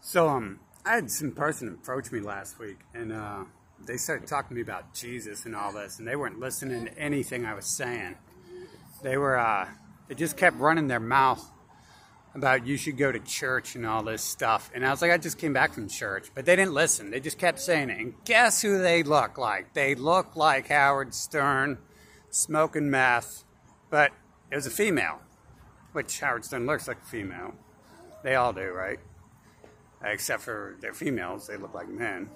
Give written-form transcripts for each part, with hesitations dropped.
So, I had some person approach me last week, and they started talking to me about Jesus and all this, and they weren't listening to anything I was saying. They just kept running their mouth about you should go to church and all this stuff. And I was like, I just came back from church, but they didn't listen. They just kept saying it. And guess who they look like? They look like Howard Stern, smoking meth, but it was a female, which Howard Stern looks like a female. They all do, right? Except for they're females, they look like men.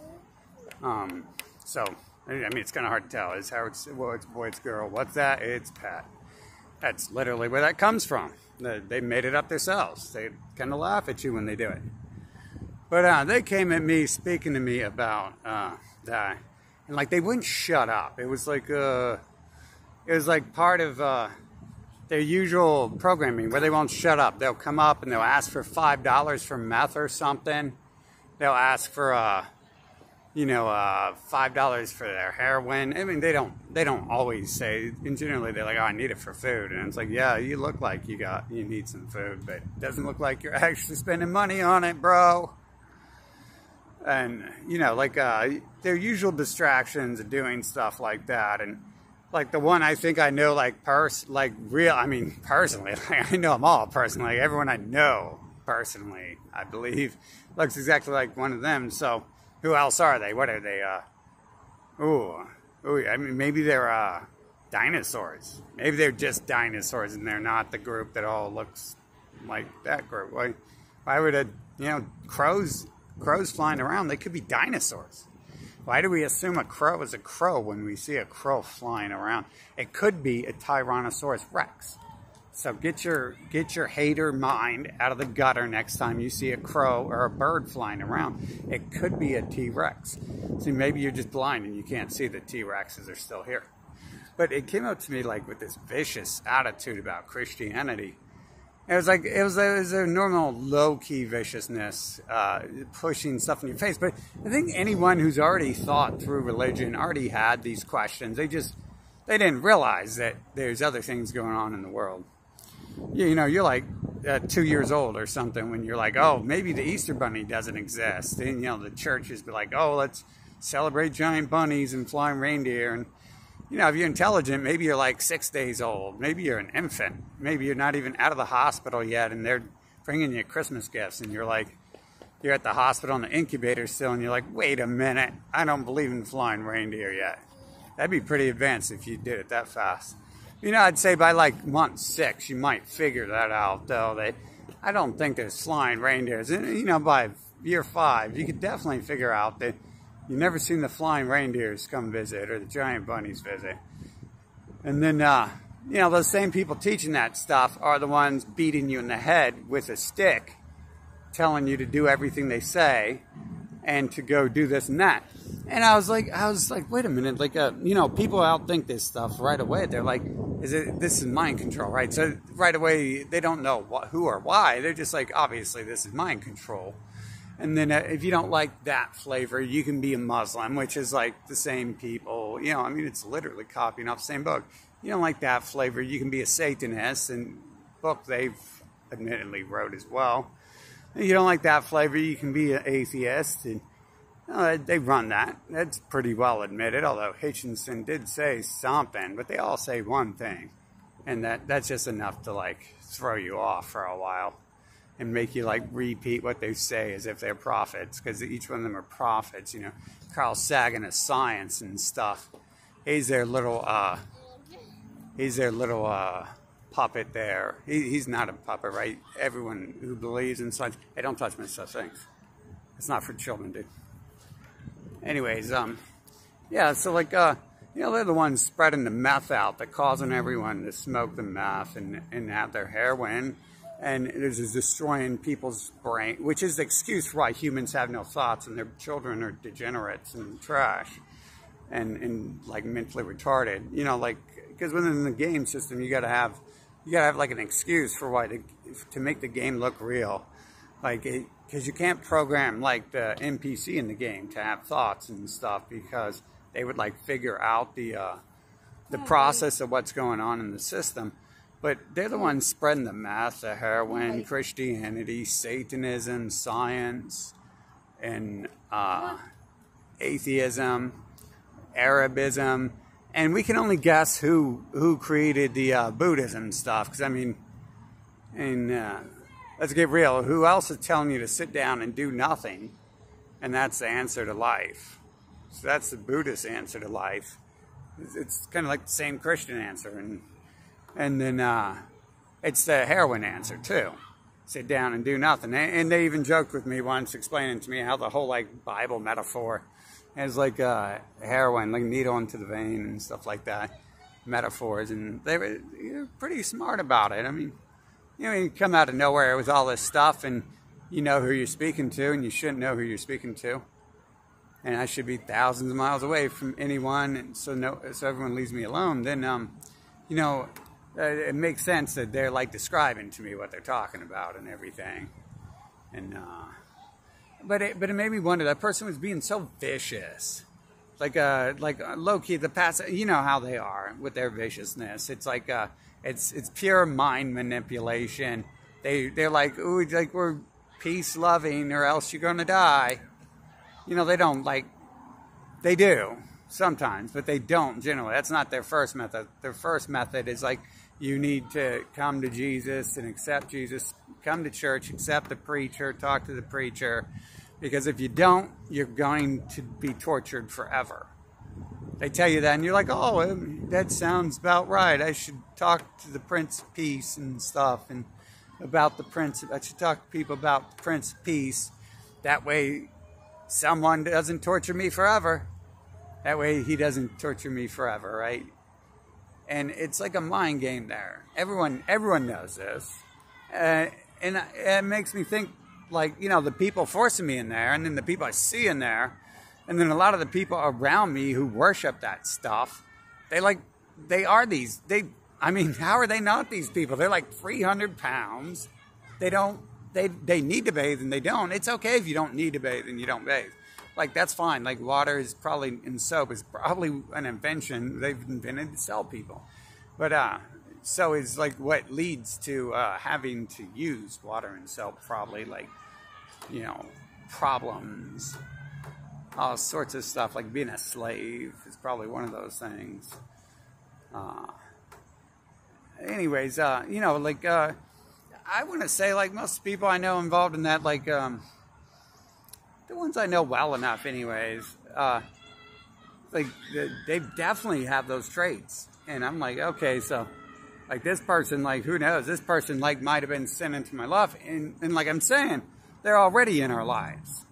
So, I mean, it's kind of hard to tell. Is Howard, well, it's boy, it's girl. What's that? It's Pat. That's literally where that comes from. They made it up themselves. They kind of laugh at you when they do it. But they came at me, speaking to me about that. And like, they wouldn't shut up. It was like part of their usual programming where they won't shut up. They'll come up and they'll ask for $5 for meth or something. They'll ask for $5 for their heroin. I mean, they don't always say. And generally, they're like, "Oh, I need it for food," and it's like, "Yeah, you look like you need some food, but it doesn't look like you're actually spending money on it, bro." And their usual distractions of doing stuff like that, and like the one I think I know, personally, like, I know them all personally. Like, everyone I know personally, I believe, looks exactly like one of them. So. Who else are they? What are they? I mean, maybe they're dinosaurs. Maybe they're just dinosaurs, and they're not the group that all looks like that group. Why would crows flying around? They could be dinosaurs. Why do we assume a crow is a crow when we see a crow flying around? It could be a Tyrannosaurus Rex. So get your hater mind out of the gutter next time you see a crow or a bird flying around. It could be a T-Rex. See, maybe you're just blind and you can't see the T-Rexes are still here. But it came up to me like with this vicious attitude about Christianity. It was a normal low-key viciousness, pushing stuff in your face. But I think anyone who's already thought through religion already had these questions. They didn't realize that there's other things going on in the world. You're like 2 years old or something when you're like, oh, maybe the Easter Bunny doesn't exist. And, the churches be like, oh, let's celebrate giant bunnies and flying reindeer. And, if you're intelligent, maybe you're like 6 days old. Maybe you're an infant. Maybe you're not even out of the hospital yet, and they're bringing you Christmas gifts. And you're at the hospital in the incubator still, and you're like, wait a minute, I don't believe in flying reindeer yet. That'd be pretty advanced if you did it that fast. I'd say by like month 6, you might figure that out, though. I don't think there's flying reindeers. And, by year 5, you could definitely figure out that you've never seen the flying reindeers come visit or the giant bunnies visit. And then, those same people teaching that stuff are the ones beating you in the head with a stick, telling you to do everything they say and to go do this and that. And I was like, wait a minute, people outthink this stuff right away. They're like, this is mind control, right? So right away, they don't know who or why. They're just like, obviously, this is mind control. And then if you don't like that flavor, you can be a Muslim, which is like the same people. It's literally copying off the same book. You don't like that flavor, you can be a Satanist, and book they've admittedly wrote as well. You don't like that flavor, you can be an atheist, and they run that. That's pretty well admitted, although Hitchinson did say something, but they all say one thing, and that's just enough to throw you off for a while and make you repeat what they say as if they're prophets, because each one of them are prophets. Carl Sagan of science and stuff. He's their little puppet there. He's not a puppet, right? Everyone who believes in science, hey, don't touch my stuff, thanks. It's not for children, dude. Anyways, so they're the ones spreading the meth out. They're causing everyone to smoke the meth and have their heroin. And it is destroying people's brain, which is the excuse for why humans have no thoughts and their children are degenerates and trash and mentally retarded. Because within the game system, you gotta have an excuse for why to make the game look real. Because you can't program the NPC in the game to have thoughts and stuff, because they would figure out the process of what's going on in the system. But they're the ones spreading the meth, the heroin, Christianity, Satanism, science, and atheism, Arabism, and we can only guess who created the Buddhism stuff. Because I mean, let's get real. Who else is telling you to sit down and do nothing? And that's the answer to life. So that's the Buddhist answer to life. It's kind of like the same Christian answer, and then it's the heroin answer too. Sit down and do nothing. And they even joked with me once, explaining to me how the whole like Bible metaphor is like heroin, like needle into the vein and stuff like that, metaphors, and they were pretty smart about it. I mean, you come out of nowhere with all this stuff, and you know who you're speaking to, and you shouldn't know who you're speaking to. And I should be thousands of miles away from anyone, and so everyone leaves me alone. Then, it makes sense that they're like describing to me what they're talking about and everything. And but it made me wonder. That person was being so vicious, like low key. The past, you know how they are with their viciousness. It's like it's pure mind manipulation. They're like, ooh, like we're peace loving, or else you're gonna die. You know, they don't like, they do sometimes, but they don't generally. That's not their first method. Their first method is like, you need to come to Jesus and accept Jesus, come to church, accept the preacher, talk to the preacher, because if you don't, you're going to be tortured forever. They tell you that, and you're like, oh, that sounds about right. I should talk to the Prince of Peace and stuff, and about the Prince. I should talk to people about the Prince of Peace. That way, someone doesn't torture me forever. That way he doesn't torture me forever, right? And it's like a mind game there. Everyone knows this. And it makes me think, like, you know, the people forcing me in there, and then the people I see in there, and then a lot of the people around me who worship that stuff, I mean, how are they not these people? They're like 300 pounds. They need to bathe and they don't. It's okay if you don't need to bathe and you don't bathe. Like, that's fine. Like, water is probably, and soap is probably an invention they've invented to sell people. But, so is like what leads to having to use water and soap, probably, like, you know, problems, all sorts of stuff, like being a slave is probably one of those things. Anyways, you know, like, I want to say, like, most people I know involved in that, like, the ones I know well enough anyways, like, they definitely have those traits. And I'm like, okay, so, like, this person, like, who knows? This person, like, might have been sent into my life. And like I'm saying, they're already in our lives.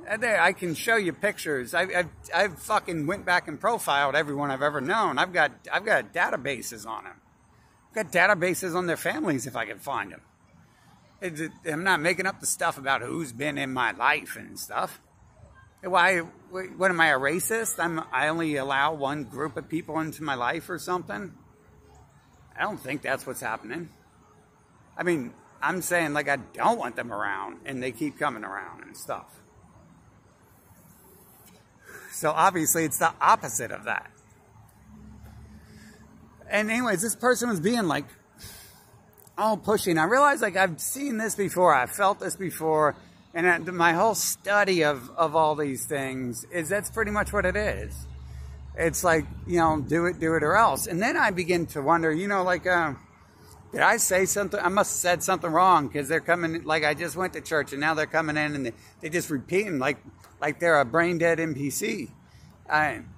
I can show you pictures. I've fucking went back and profiled everyone I've ever known. I've got databases on them. I've got databases on their families if I can find them. I'm not making up the stuff about who's been in my life and stuff. Why? What am I, a racist? I only allow one group of people into my life or something? I don't think that's what's happening. I mean, I'm saying, like, I don't want them around, and they keep coming around and stuff. So obviously it's the opposite of that. And anyways, this person was being like, all pushing. I realized, like, I've seen this before. I've felt this before. And my whole study of all these things is that's pretty much what it is. It's like, you know, do it or else. And then I begin to wonder, you know, like, did I say something? I must have said something wrong, because they're coming, like, I just went to church and now they're coming in and they just repeating like they're a brain dead NPC,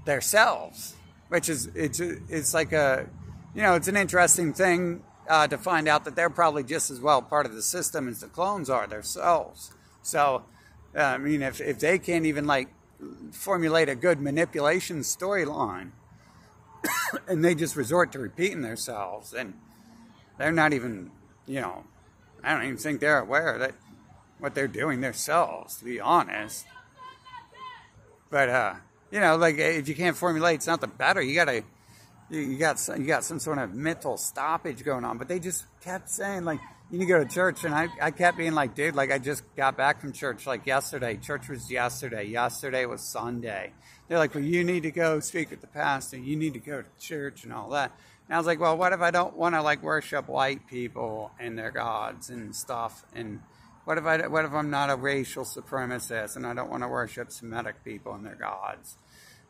themselves, which is, it's like a, you know, it's an interesting thing to find out that they're probably just as well part of the system as the clones are themselves. So, I mean, if they can't even, like, formulate a good manipulation storyline and they just resort to repeating themselves, then they're not even, you know, I don't even think they're aware that what they're doing themselves, to be honest. But, you know, like, if you can't formulate something better, you got some sort of mental stoppage going on. But they just kept saying, like, you need to go to church. And I kept being like, dude, like, I just got back from church, like, yesterday. Church was yesterday. Yesterday was Sunday. They're like, well, you need to go speak with the pastor. You need to go to church and all that. And I was like, well, what if I don't want to, like, worship white people and their gods and stuff? And What if I'm not a racial supremacist and I don't want to worship Semitic people and their gods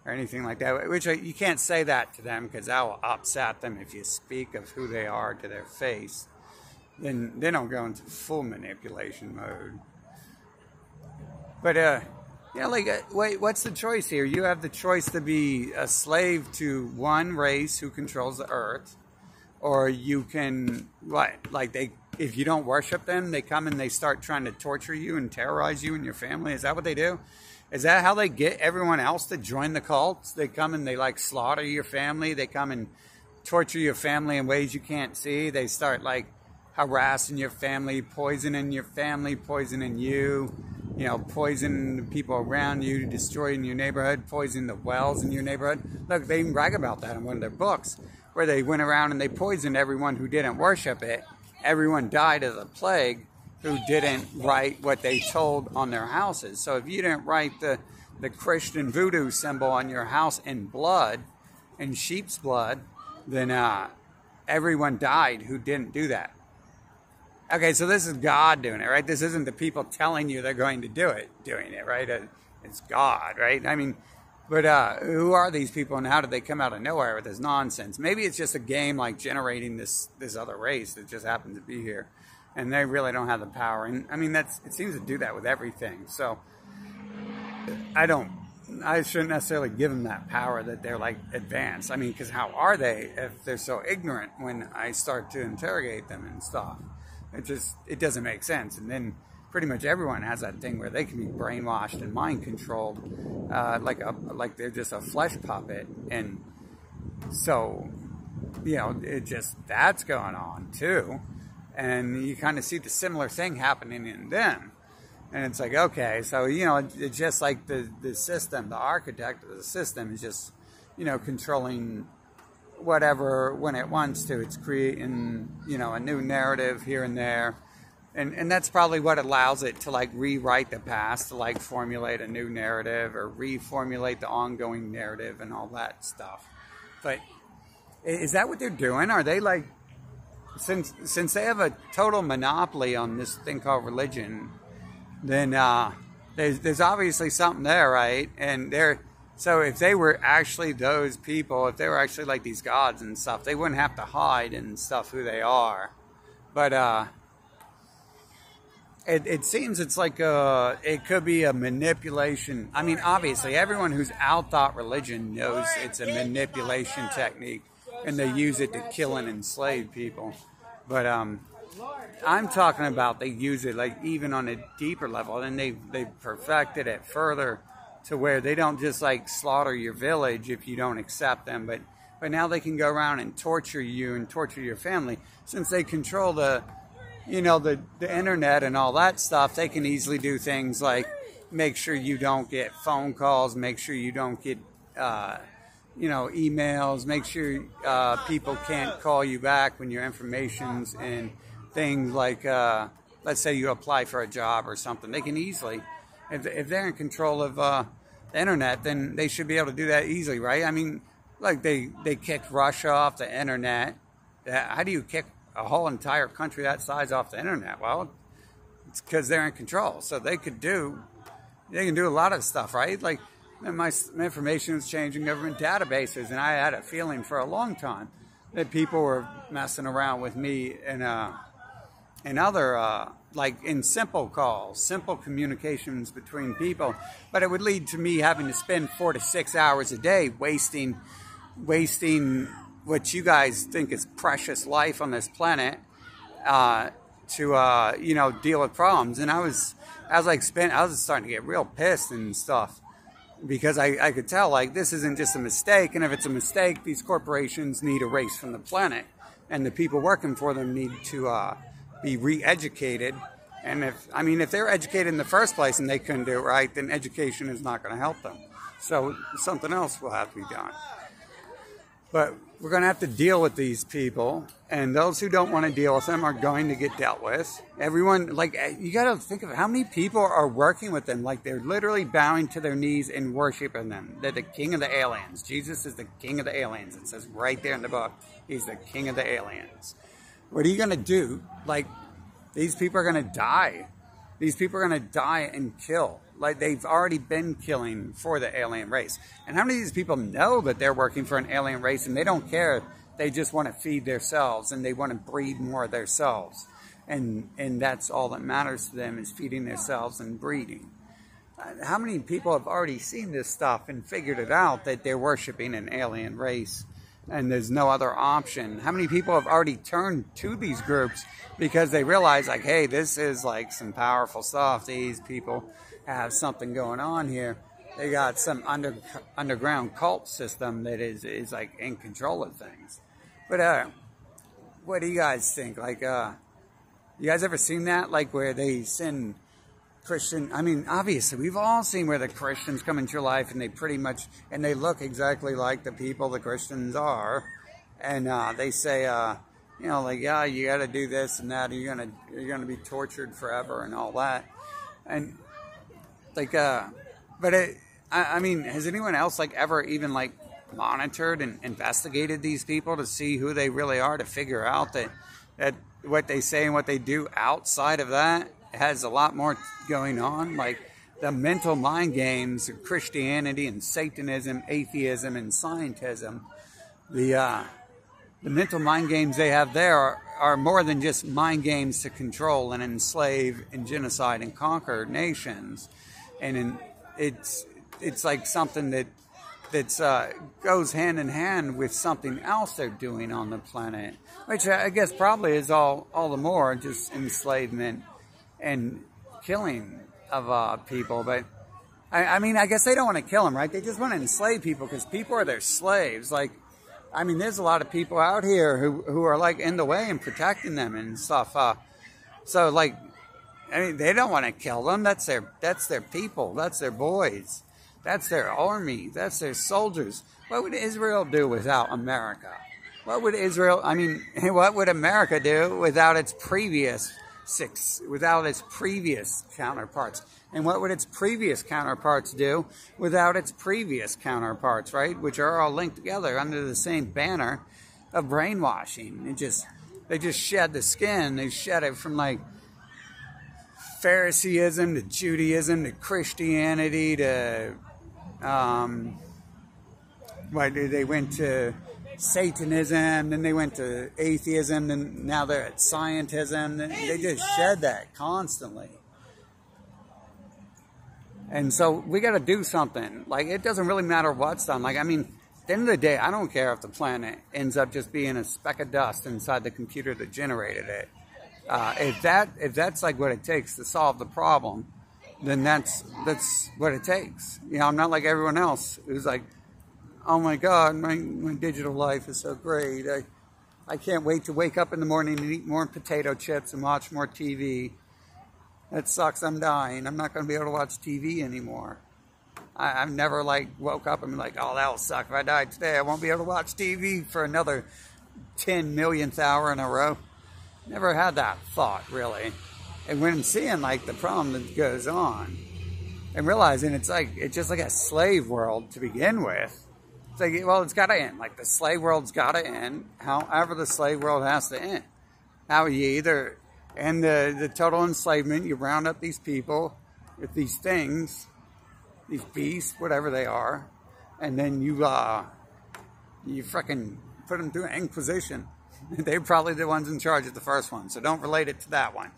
or anything like that? Which you can't say that to them because that will upset them if you speak of who they are to their face. Then they'll go into full manipulation mode. But wait, what's the choice here? You have the choice to be a slave to one race who controls the earth, or you can if you don't worship them, they come and they start trying to torture you and terrorize you and your family. Is that what they do? Is that how they get everyone else to join the cults? They come and they slaughter your family. They come and torture your family in ways you can't see. They start harassing your family, poisoning you, poisoning the people around you, destroying your neighborhood, poisoning the wells in your neighborhood. Look, they even brag about that in one of their books, where they went around and they poisoned everyone who didn't worship it. Everyone died of the plague who didn't write what they told on their houses. So if you didn't write the Christian voodoo symbol on your house in blood, in sheep's blood, then everyone died who didn't do that. Okay, so this is God doing it, right? This isn't the people telling you they're going to doing it, right? It's God, right? I mean, but who are these people and how did they come out of nowhere with this nonsense? Maybe it's just a game generating this other race that just happens to be here. And they really don't have the power. And I mean, it seems to do that with everything. So I shouldn't necessarily give them that power that they're advanced. I mean, because how are they if they're so ignorant when I start to interrogate them and stuff? It doesn't make sense. And then pretty much everyone has that thing where they can be brainwashed and mind controlled, like they're just a flesh puppet. And so, that's going on too. And you kind of see the similar thing happening in them. And it's okay, so, it's just like the system, the architect of the system is just, controlling whatever when it wants to. It's creating, a new narrative here and there. And that's probably what allows it to rewrite the past, to formulate a new narrative or reformulate the ongoing narrative and all that stuff. But is that what they're doing? Are they since they have a total monopoly on this thing called religion, then there's obviously something there, right? And so if they were actually those people, if they were actually these gods and stuff, they wouldn't have to hide and stuff who they are. But it seems it's it could be a manipulation. I mean, obviously, everyone who's out-thought religion knows it's a manipulation technique, and they use it to kill and enslave people. But I'm talking about they use it even on a deeper level, and they've perfected it further to where they don't just slaughter your village if you don't accept them, but now they can go around and torture you and torture your family. Since they control the internet and all that stuff, they can easily do things make sure you don't get phone calls, make sure you don't get emails, make sure people can't call you back when your information's in things let's say you apply for a job or something. They can easily, if they're in control of the internet, then they should be able to do that easily, right? I mean, they kicked Russia off the internet. How do you kick a whole entire country that size off the internet? Well, it's because they're in control. So they can do a lot of stuff, right? My information was changing government databases, and I had a feeling for a long time that people were messing around with me and other, in simple calls, simple communications between people. But it would lead to me having to spend 4 to 6 hours a day wasting what you guys think is precious life on this planet to deal with problems. And I was starting to get real pissed and stuff, because I could tell this isn't just a mistake, and if it's a mistake, these corporations need erased from the planet, and the people working for them need to be re-educated. And if they're educated in the first place and they couldn't do it right, then education is not going to help them. So something else will have to be done. But we're going to have to deal with these people, and those who don't want to deal with them are going to get dealt with. Everyone, you got to think of how many people are working with them. They're literally bowing to their knees and worshiping them. They're the king of the aliens. Jesus is the king of the aliens. It says right there in the book, he's the king of the aliens. What are you going to do? These people are going to die. These people are going to die and kill. Like, they've already been killing for the alien race. And how many of these people know that they're working for an alien race and they don't care? They just want to feed themselves and they want to breed more of themselves. And that's all that matters to them, is feeding themselves and breeding. How many people have already seen this stuff and figured it out, that they're worshiping an alien race and there's no other option? How many people have already turned to these groups because they realize, like, hey, this is like some powerful stuff. These people have something going on here. They got some underground cult system that is like in control of things. But what do you guys think? Like, you guys ever seen that? Like, where they send Christian, I mean, obviously, we've all seen where the Christians come into your life and they pretty much, and they look exactly like the people the Christians are. And they say, you know, like, yeah, you got to do this and that. You're gonna be tortured forever and all that. And like, but I mean, has anyone else like ever even like monitored and investigated these people to see who they really are, to figure out that what they say and what they do outside of that has a lot more going on? Like the mental mind games of Christianity and Satanism, atheism and scientism, the mental mind games they have there are more than just mind games to control and enslave and genocide and conquer nations. And it's like something that goes hand in hand with something else they're doing on the planet, which I guess probably is all the more just enslavement and killing of people. But I mean, I guess they don't want to kill them, right? They just want to enslave people because people are their slaves. Like, I mean, there's a lot of people out here who are like in the way and protecting them and stuff. So like, I mean, they don't want to kill them. That's their people. That's their boys. That's their army. That's their soldiers. What would Israel do without America? What would America do without its previous counterparts? And what would its previous counterparts do without its previous counterparts, right? Which are all linked together under the same banner of brainwashing. They just shed the skin. They shed it from like Phariseeism to Judaism to Christianity to they went to Satanism, then they went to atheism, and now they're at scientism. They just shed that constantly. And so we got to do something. Like, it doesn't really matter what's done. Like, I mean, at the end of the day, I don't care if the planet ends up just being a speck of dust inside the computer that generated it. If that's like what it takes to solve the problem, then that's what it takes. You know, I'm not like everyone else who's like, oh my God, my digital life is so great. I can't wait to wake up in the morning and eat more potato chips and watch more TV. That sucks, I'm dying. I'm not going to be able to watch TV anymore. I've never like woke up and been like, oh, that'll suck if I die today. I won't be able to watch TV for another 10 millionth hour in a row. Never had that thought, really. And when I'm seeing like the problem that goes on and realizing it's just like a slave world to begin with. It's like, well, it's got to end. Like, the slave world's got to end. However the slave world has to end. How you either end the total enslavement, you round up these people with these things, these beasts, whatever they are, and then you freaking put them through an inquisition. They're probably the ones in charge of the first one, so don't relate it to that one.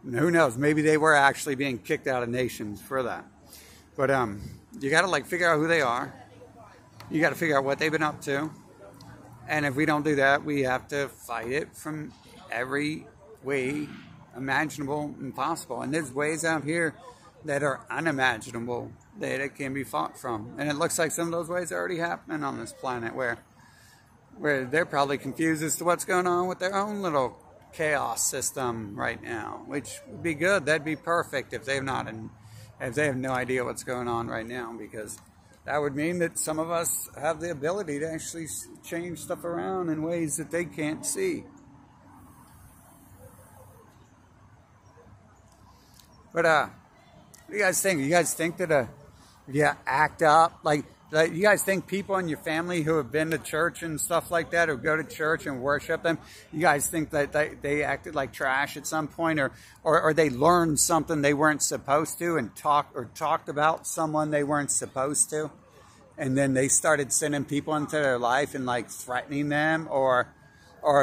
And who knows? Maybe they were actually being kicked out of nations for that. But you got to like figure out who they are. You got to figure out what they've been up to. And if we don't do that, we have to fight it from every way imaginable and possible. And there's ways out here that are unimaginable that it can be fought from. And it looks like some of those ways are already happening on this planet where they're probably confused as to what's going on with their own little chaos system right now, which would be good. That'd be perfect if they have no idea what's going on right now, because that would mean that some of us have the ability to actually change stuff around in ways that they can't see. But what do you guys think? You guys think that if you act up, like Like, you guys think people in your family who have been to church and stuff like that, or go to church and worship them, you guys think that they acted like trash at some point, or they learned something they weren't supposed to, and talked about someone they weren't supposed to, and then they started sending people into their life and like threatening them, or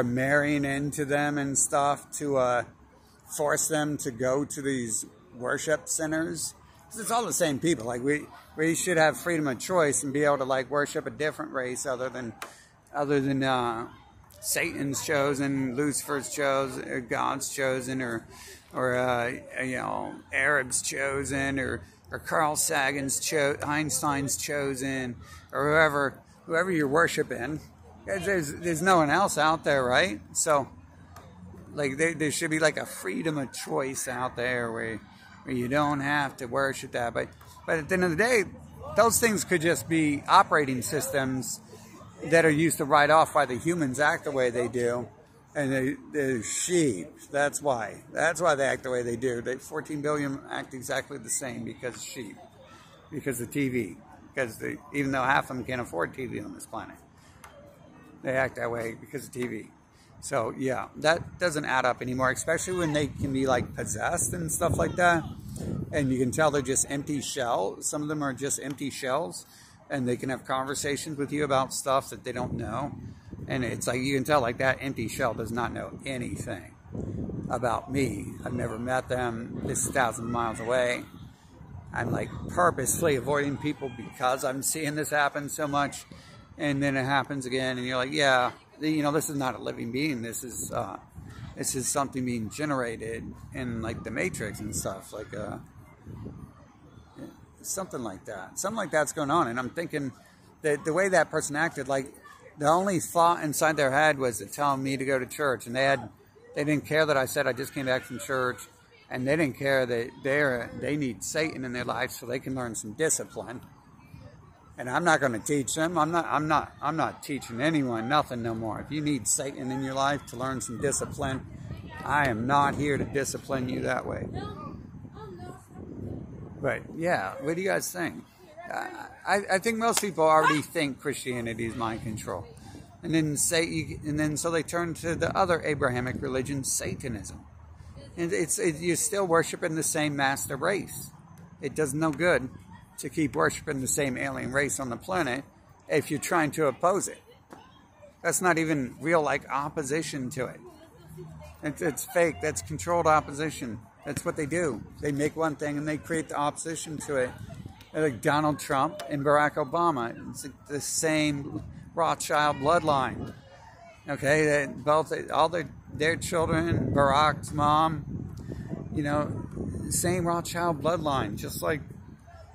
marrying into them and stuff to force them to go to these worship centers? It's all the same people. Like, we should have freedom of choice and be able to like worship a different race other than Satan's chosen, Lucifer's chosen, or God's chosen, or Arab's chosen, or Carl Sagan's Einstein's chosen, or whoever you're worshiping. There's no one else out there, right? So like there should be like a freedom of choice out there where you don't have to worship that. But at the end of the day, those things could just be operating systems that are used to write off why the humans act the way they do. And they're sheep. That's why they act the way they do. 14 billion act exactly the same because sheep. Because of TV. Because even though half of them can't afford TV on this planet, they act that way because of TV. So yeah, that doesn't add up anymore, especially when they can be like possessed and stuff like that. And you can tell they're just empty shells. Some of them are just empty shells, and they can have conversations with you about stuff that they don't know. And it's like, you can tell like that empty shell does not know anything about me. I've never met them. It's 1,000 miles away. I'm like purposely avoiding people because I'm seeing this happen so much. And then it happens again, and you're like, yeah, this is not a living being. This is something being generated in like the Matrix and stuff, like something like that. Something like that's going on, and I'm thinking that the way that person acted, like the only thought inside their head was to tell me to go to church, and they didn't care that I said I just came back from church, and they didn't care that they need Satan in their life so they can learn some discipline. And I'm not going to teach them. I'm not teaching anyone nothing no more. If you need Satan in your life to learn some discipline, I am not here to discipline you that way. But yeah, what do you guys think? I think most people already think Christianity is mind control, and then so they turn to the other Abrahamic religion, Satanism, and you're still worshiping the same master race. It does no good to keep worshiping the same alien race on the planet if you're trying to oppose it. That's not even real like opposition to it. It's fake. That's controlled opposition. That's what they do. They make one thing and they create the opposition to it. Like Donald Trump and Barack Obama. It's like the same Rothschild bloodline. Okay, all their children, Barack's mom, same Rothschild bloodline, just like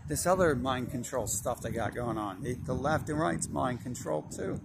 this other mind control stuff they got going on. The left and right's mind control too.